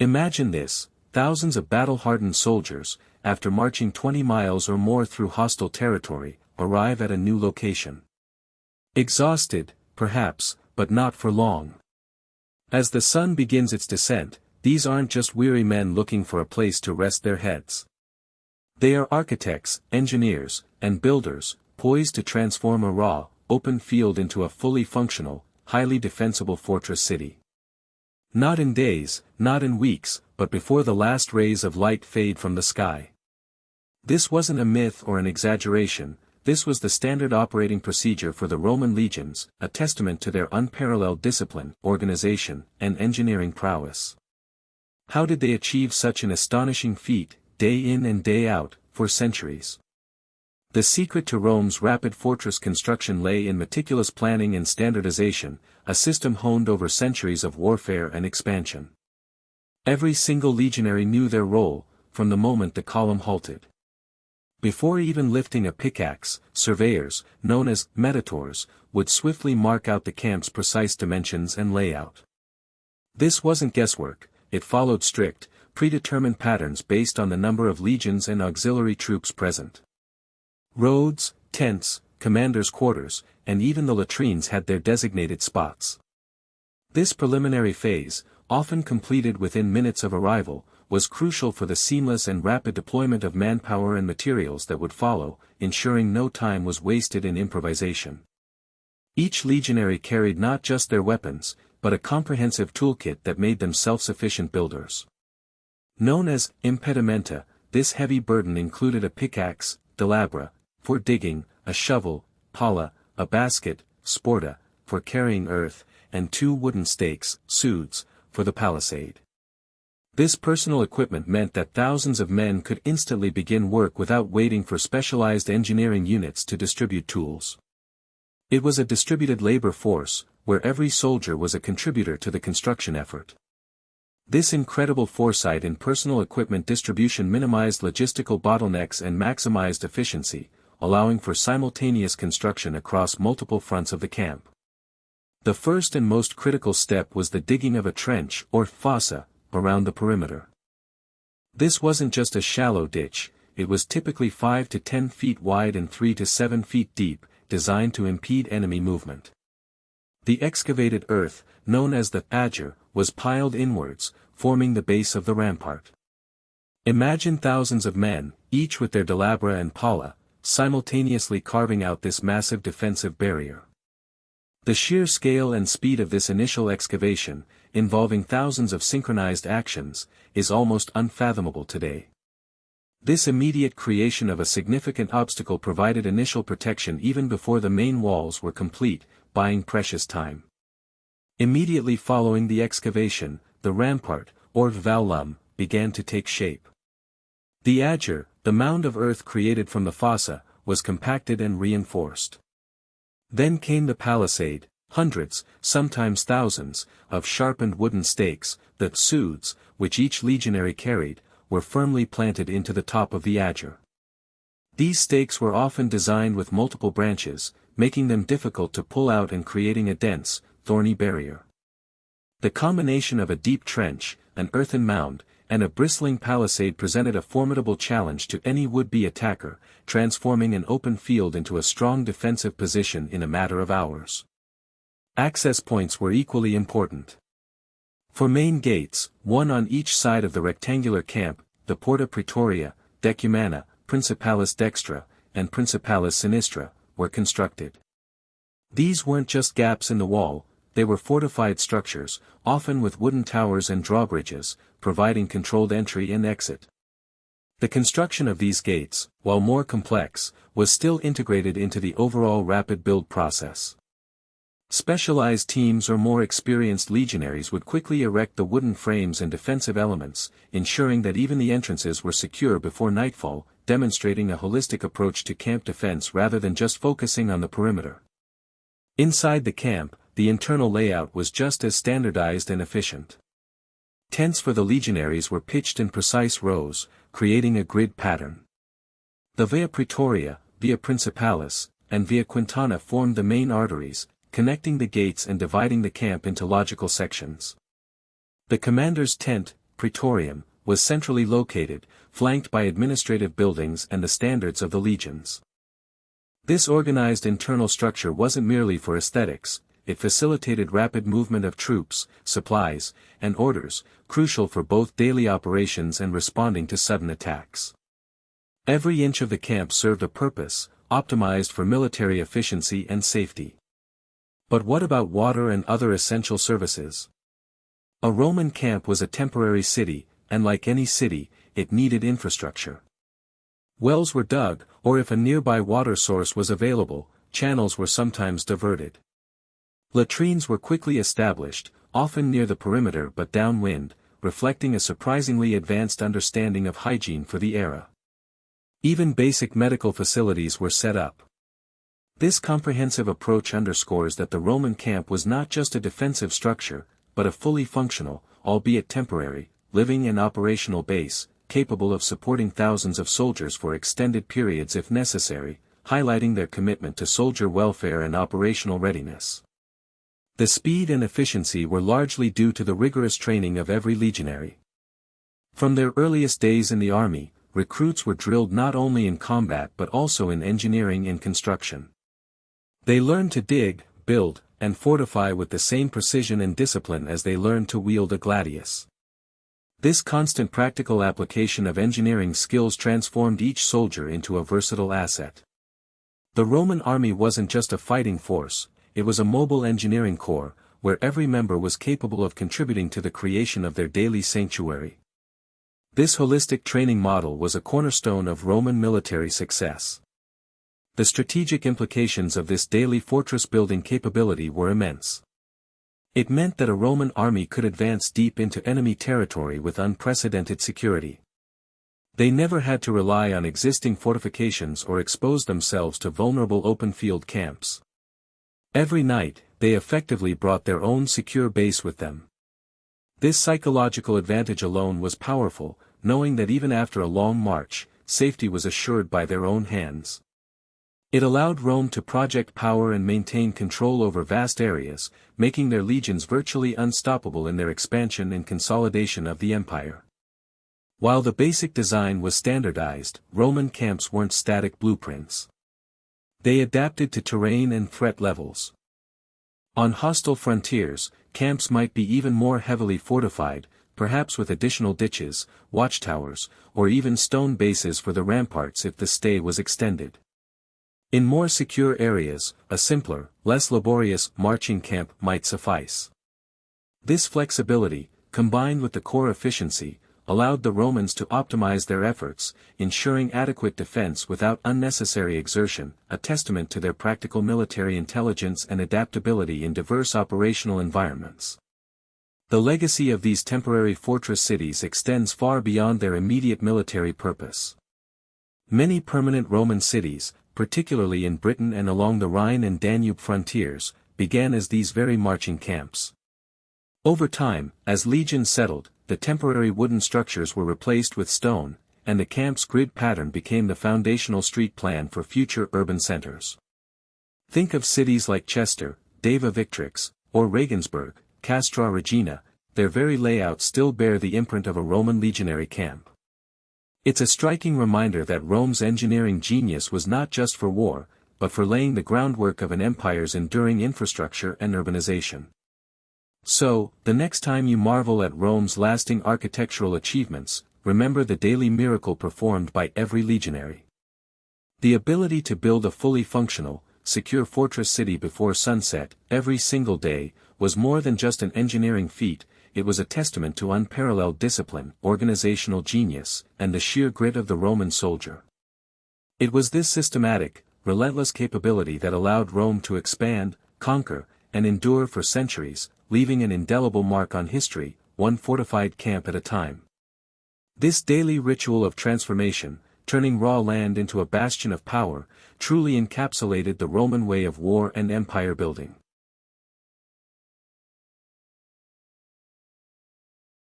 Imagine this: thousands of battle-hardened soldiers, after marching 20 miles or more through hostile territory, arrive at a new location. Exhausted, perhaps, but not for long. As the sun begins its descent, these aren't just weary men looking for a place to rest their heads. They are architects, engineers, and builders, poised to transform a raw, open field into a fully functional, highly defensible fortress city. Not in days, not in weeks, but before the last rays of light fade from the sky. This wasn't a myth or an exaggeration. This was the standard operating procedure for the Roman legions, a testament to their unparalleled discipline, organization, and engineering prowess. How did they achieve such an astonishing feat, day in and day out, for centuries? The secret to Rome's rapid fortress construction lay in meticulous planning and standardization, a system honed over centuries of warfare and expansion. Every single legionary knew their role, from the moment the column halted. Before even lifting a pickaxe, surveyors, known as metators, would swiftly mark out the camp's precise dimensions and layout. This wasn't guesswork, it followed strict, predetermined patterns based on the number of legions and auxiliary troops present. Roads, tents, commanders' quarters, and even the latrines had their designated spots. This preliminary phase, often completed within minutes of arrival, was crucial for the seamless and rapid deployment of manpower and materials that would follow, ensuring no time was wasted in improvisation. Each legionary carried not just their weapons, but a comprehensive toolkit that made them self-sufficient builders. Known as impedimenta, this heavy burden included a pickaxe, delabra, for digging, a shovel, pala, a basket, sporta, for carrying earth, and 2 wooden stakes, sudes, for the palisade. This personal equipment meant that thousands of men could instantly begin work without waiting for specialized engineering units to distribute tools. It was a distributed labor force, where every soldier was a contributor to the construction effort. This incredible foresight in personal equipment distribution minimized logistical bottlenecks and maximized efficiency, allowing for simultaneous construction across multiple fronts of the camp. The first and most critical step was the digging of a trench, or fossa, around the perimeter. This wasn't just a shallow ditch, it was typically 5 to 10 feet wide and 3 to 7 feet deep, designed to impede enemy movement. The excavated earth, known as the agger, was piled inwards, forming the base of the rampart. Imagine thousands of men, each with their delabra and pala, simultaneously carving out this massive defensive barrier. The sheer scale and speed of this initial excavation, involving thousands of synchronized actions, is almost unfathomable today. This immediate creation of a significant obstacle provided initial protection even before the main walls were complete, buying precious time. Immediately following the excavation, the rampart, or vallum, began to take shape. The agger, the mound of earth created from the fossa, was compacted and reinforced. Then came the palisade, hundreds, sometimes thousands, of sharpened wooden stakes, the sudes, which each legionary carried, were firmly planted into the top of the agger. These stakes were often designed with multiple branches, making them difficult to pull out and creating a dense, thorny barrier. The combination of a deep trench, an earthen mound, and a bristling palisade presented a formidable challenge to any would-be attacker, transforming an open field into a strong defensive position in a matter of hours. Access points were equally important. For main gates, one on each side of the rectangular camp, the Porta Praetoria, Decumana, Principalis Dextra, and Principalis Sinistra, were constructed. These weren't just gaps in the wall, they were fortified structures, often with wooden towers and drawbridges, providing controlled entry and exit. The construction of these gates, while more complex, was still integrated into the overall rapid build process. Specialized teams or more experienced legionaries would quickly erect the wooden frames and defensive elements, ensuring that even the entrances were secure before nightfall, demonstrating a holistic approach to camp defense rather than just focusing on the perimeter. Inside the camp, the internal layout was just as standardized and efficient. Tents for the legionaries were pitched in precise rows, creating a grid pattern. The Via Praetoria, Via Principalis, and Via Quintana formed the main arteries, connecting the gates and dividing the camp into logical sections. The commander's tent, Praetorium, was centrally located, flanked by administrative buildings and the standards of the legions. This organized internal structure wasn't merely for aesthetics, it facilitated rapid movement of troops, supplies, and orders, crucial for both daily operations and responding to sudden attacks. Every inch of the camp served a purpose, optimized for military efficiency and safety. But what about water and other essential services? A Roman camp was a temporary city, and like any city, it needed infrastructure. Wells were dug, or if a nearby water source was available, channels were sometimes diverted. Latrines were quickly established, often near the perimeter but downwind, reflecting a surprisingly advanced understanding of hygiene for the era. Even basic medical facilities were set up. This comprehensive approach underscores that the Roman camp was not just a defensive structure, but a fully functional, albeit temporary, living and operational base, capable of supporting thousands of soldiers for extended periods if necessary, highlighting their commitment to soldier welfare and operational readiness. The speed and efficiency were largely due to the rigorous training of every legionary. From their earliest days in the army, recruits were drilled not only in combat but also in engineering and construction. They learned to dig, build, and fortify with the same precision and discipline as they learned to wield a gladius. This constant practical application of engineering skills transformed each soldier into a versatile asset. The Roman army wasn't just a fighting force, it was a mobile engineering corps, where every member was capable of contributing to the creation of their daily sanctuary. This holistic training model was a cornerstone of Roman military success. The strategic implications of this daily fortress-building capability were immense. It meant that a Roman army could advance deep into enemy territory with unprecedented security. They never had to rely on existing fortifications or expose themselves to vulnerable open-field camps. Every night, they effectively brought their own secure base with them. This psychological advantage alone was powerful, knowing that even after a long march, safety was assured by their own hands. It allowed Rome to project power and maintain control over vast areas, making their legions virtually unstoppable in their expansion and consolidation of the empire. While the basic design was standardized, Roman camps weren't static blueprints. They adapted to terrain and threat levels. On hostile frontiers, camps might be even more heavily fortified, perhaps with additional ditches, watchtowers, or even stone bases for the ramparts if the stay was extended. In more secure areas, a simpler, less laborious marching camp might suffice. This flexibility, combined with the core efficiency, allowed the Romans to optimize their efforts, ensuring adequate defense without unnecessary exertion, a testament to their practical military intelligence and adaptability in diverse operational environments. The legacy of these temporary fortress cities extends far beyond their immediate military purpose. Many permanent Roman cities, particularly in Britain and along the Rhine and Danube frontiers, began as these very marching camps. Over time, as legions settled, the temporary wooden structures were replaced with stone, and the camp's grid pattern became the foundational street plan for future urban centers. Think of cities like Chester, Deva Victrix, or Regensburg, Castra Regina, their very layouts still bear the imprint of a Roman legionary camp. It's a striking reminder that Rome's engineering genius was not just for war, but for laying the groundwork of an empire's enduring infrastructure and urbanization. So, the next time you marvel at Rome's lasting architectural achievements, remember the daily miracle performed by every legionary. The ability to build a fully functional, secure fortress city before sunset, every single day, was more than just an engineering feat, it was a testament to unparalleled discipline, organizational genius, and the sheer grit of the Roman soldier. It was this systematic, relentless capability that allowed Rome to expand, conquer, and endure for centuries, leaving an indelible mark on history, one fortified camp at a time. This daily ritual of transformation, turning raw land into a bastion of power, truly encapsulated the Roman way of war and empire building.